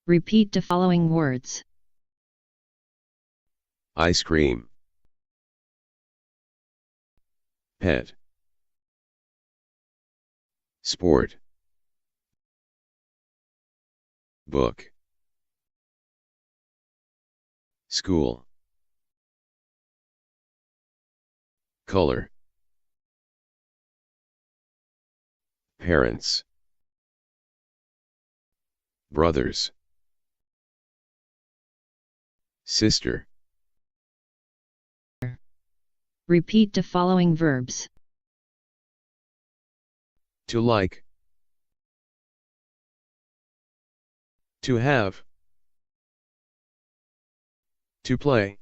Repeat the following words. Ice cream. Pet. Sport. Book. School. Color. Parents. Brothers. Sister. Repeat the following verbs. To like. To have. To play.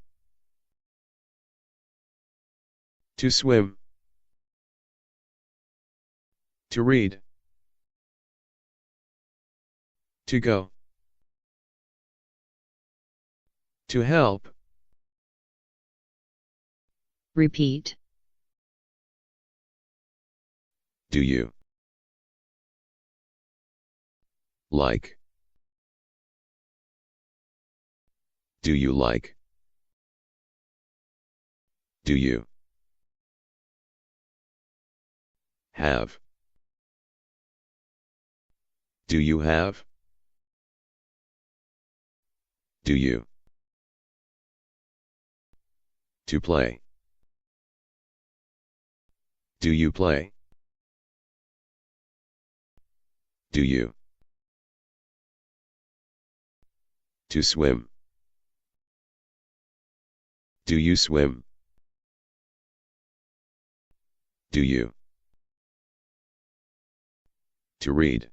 To swim. To read. To go. To help. Repeat. Do you like? Do you like? Do you have? Do you have? Do you? To play. Do you play? Do you? To swim. Do you swim? Do you? To read.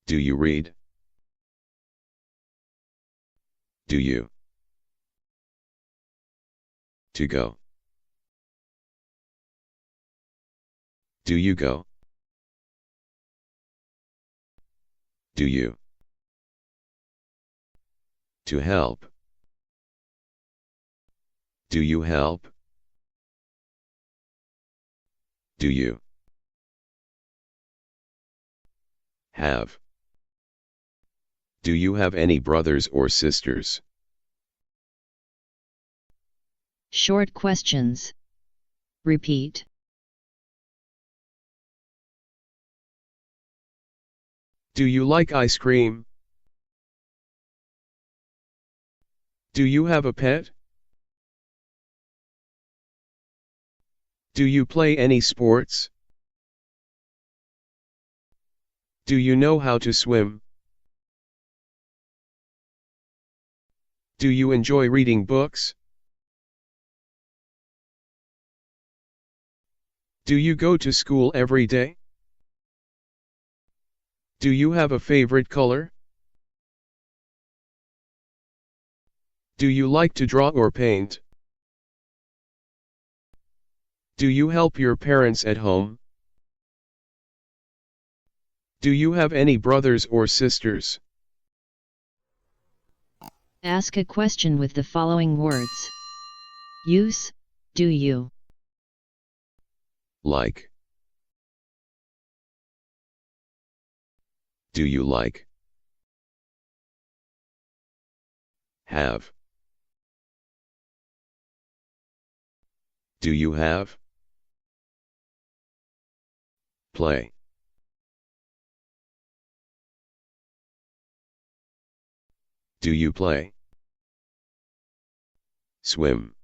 Do you read? Do you? To go. Do you go? Do you? To help. Do you help? Do you have? Do you have any brothers or sisters? Short questions. Repeat. Do you like ice cream? Do you have a pet? Do you play any sports? Do you know how to swim? Do you enjoy reading books? Do you go to school every day? Do you have a favorite color? Do you like to draw or paint? Do you help your parents at home? Do you have any brothers or sisters? Ask a question with the following words. Use, do you? Like. Do you like? Have. Do you have? Play. Do you play? Swim.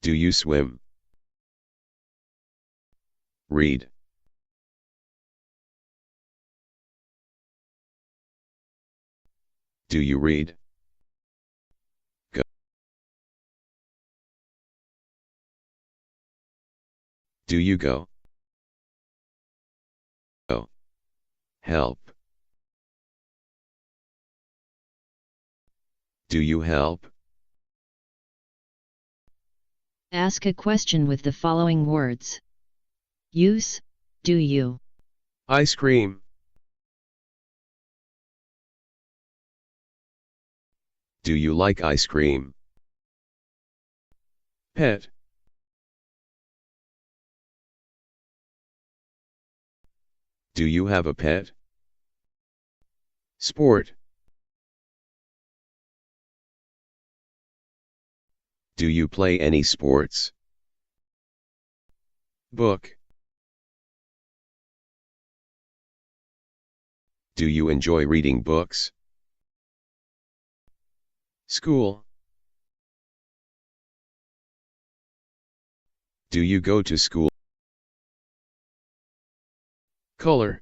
Do you swim? Read. Do you read? Go. Do you go? Go. Help. Do you help? Ask a question with the following words. Use, do you? Ice cream. Do you like ice cream? Pet. Do you have a pet? Sport. Do you play any sports? Book. Do you enjoy reading books? School. Do you go to school? Color.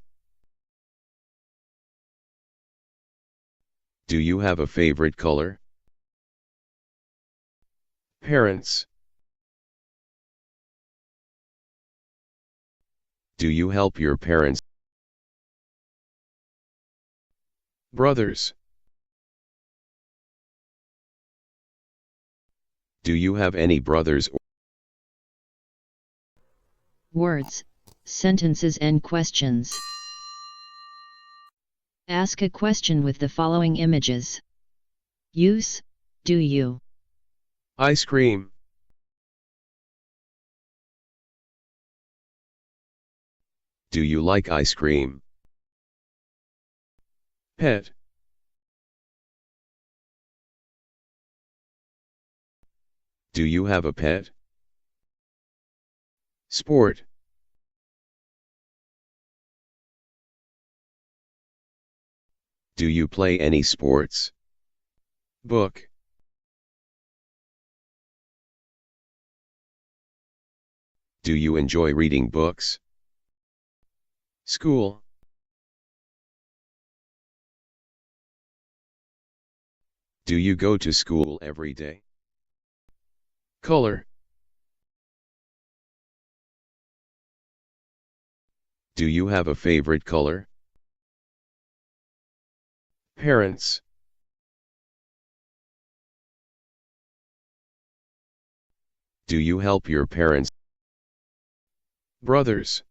Do you have a favorite color? Parents. Do you help your parents? Brothers. Do you have any brothers? Words, sentences and questions. Ask a question with the following images. Use, do you? Ice cream. Do you like ice cream? Pet. Do you have a pet? Sport. Do you play any sports? Book. Do you enjoy reading books? School. Do you go to school every day? Color. Do you have a favorite color? Parents. Do you help your parents? Brothers.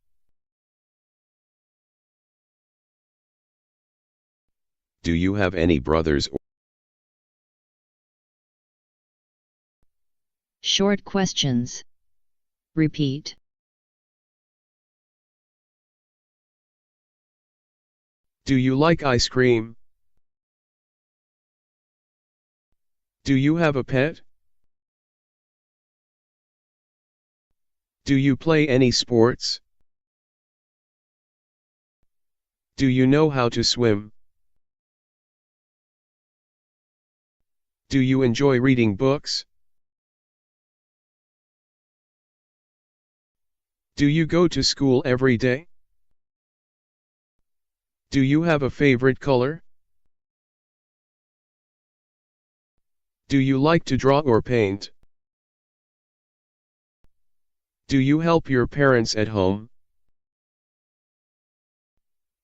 Do you have any brothers? Short questions. Repeat. Do you like ice cream? Do you have a pet? Do you play any sports? Do you know how to swim? Do you enjoy reading books? Do you go to school every day? Do you have a favorite color? Do you like to draw or paint? Do you help your parents at home?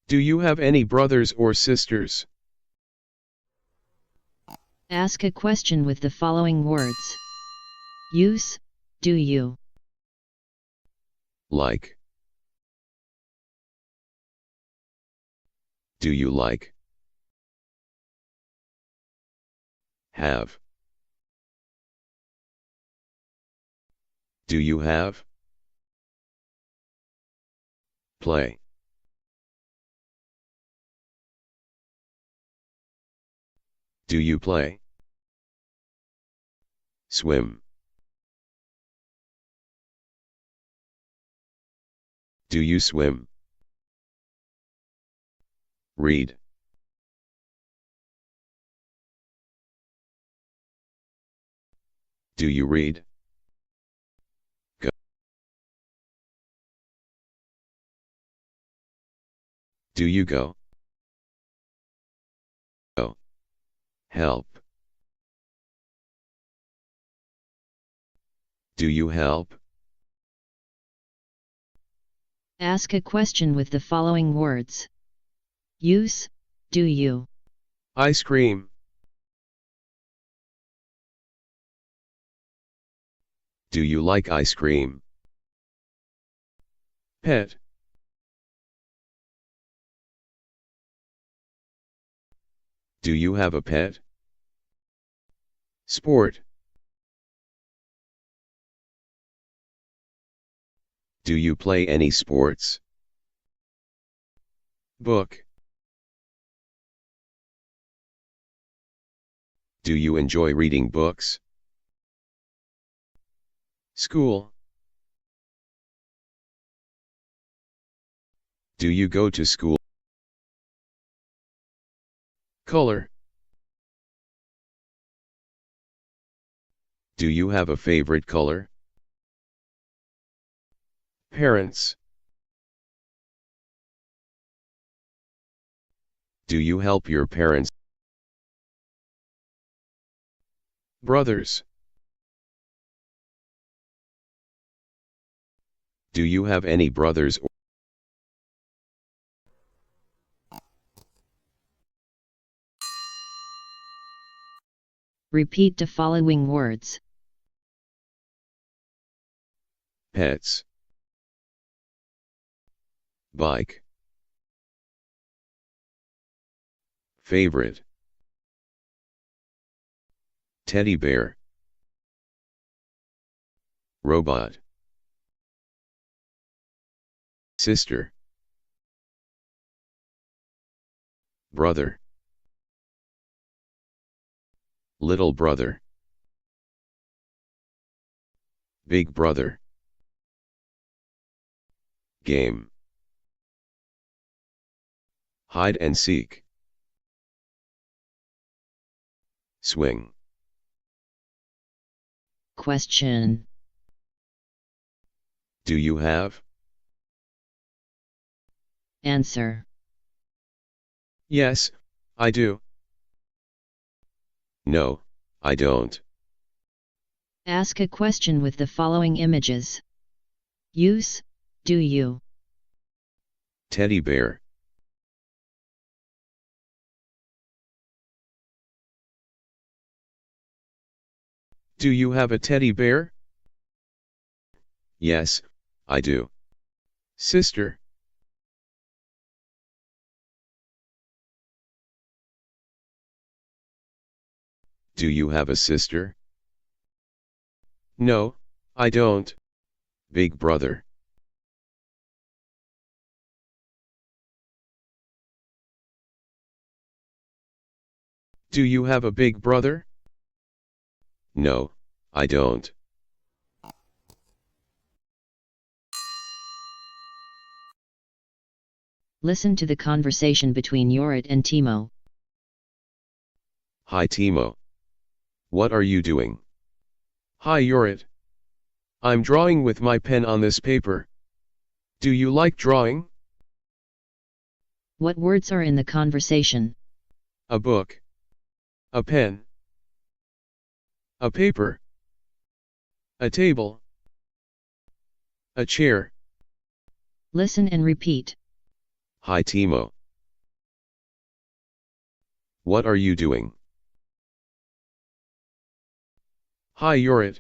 Do you have any brothers or sisters? Ask a question with the following words. Use, do you? Like. Do you like? Have. Do you have? Play. Do you play? Swim. Do you swim? Read. Do you read? Go. Do you go? Go. Help. Do you help? Ask a question with the following words. Use, do you? Ice cream. Do you like ice cream? Pet. Do you have a pet? Sport. Do you play any sports? Book. Do you enjoy reading books? School. Do you go to school? Color. Do you have a favorite color? Parents. Do you help your parents? Brothers. Do you have any brothers or Repeat the following words. pets? Bike. Favorite. Teddy bear. Robot. Sister. Brother. Little brother. Big brother. Game. Hide and seek. Swing. Question. Do you have? Answer. Yes, I do. No, I don't. Ask a question with the following images. Use, do you? Teddy bear. Do you have a teddy bear? Yes, I do. Sister. Do you have a sister? No, I don't. Big brother. Do you have a big brother? No, I don't. Listen to the conversation between YoTim and Timo. Hi Timo. What are you doing? Hi YoTim. I'm drawing with my pen on this paper. Do you like drawing? What words are in the conversation? A book. A pen. A paper. A table. A chair. Listen and repeat. Hi Timo. What are you doing? Hi YoTim.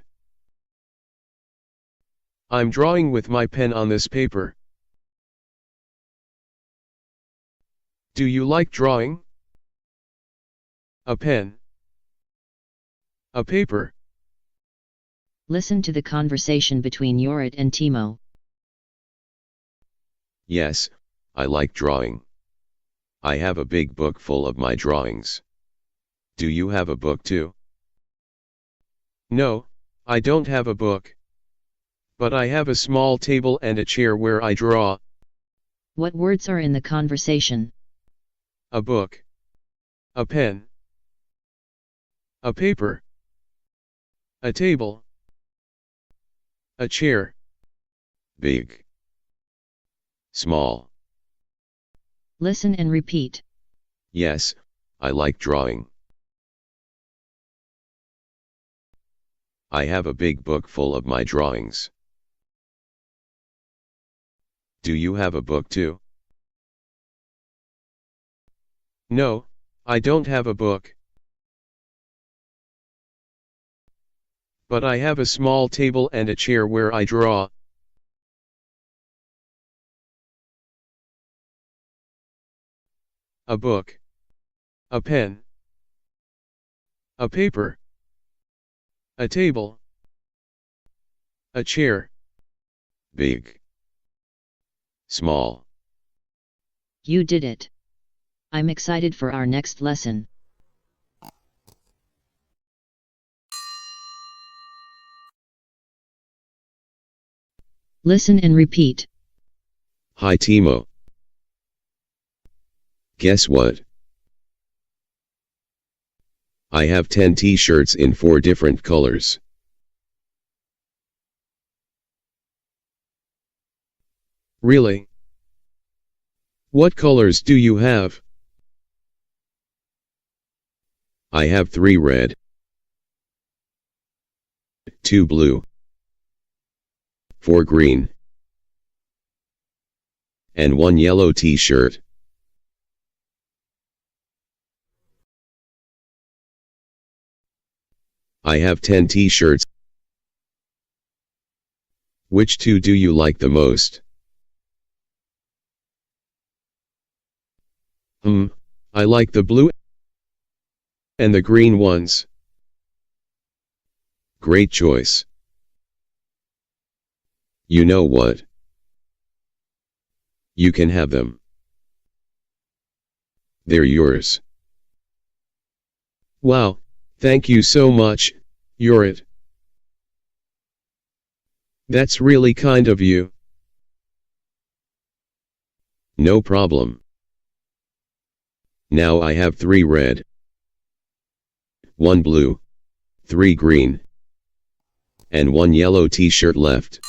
I'm drawing with my pen on this paper. Do you like drawing? A pen. A paper. Listen to the conversation between YoTim and Timo. Yes, I like drawing. I have a big book full of my drawings. Do you have a book too? No, I don't have a book. But I have a small table and a chair where I draw. What words are in the conversation? A book. A pen. A paper. A table. A chair. Big. Small. Listen and repeat. Yes, I like drawing. I have a big book full of my drawings. Do you have a book too? No, I don't have a book. But I have a small table and a chair where I draw. A book. A pen. A paper. A table. A chair. Big. Small. You did it. I'm excited for our next lesson. Listen and repeat. Hi Timo. Guess what? I have 10 t-shirts in 4 different colors. Really? What colors do you have? I have 3 red, 2 blue, 4 green, and 1 yellow t-shirt. I have 10 t-shirts. Which 2 do you like the most? I like the blue and the green ones. Great choice. You know what? You can have them. They're yours. Wow, thank you so much, YoTim. That's really kind of you. No problem. Now I have 3 red, 1 blue, 3 green, and 1 yellow t-shirt left.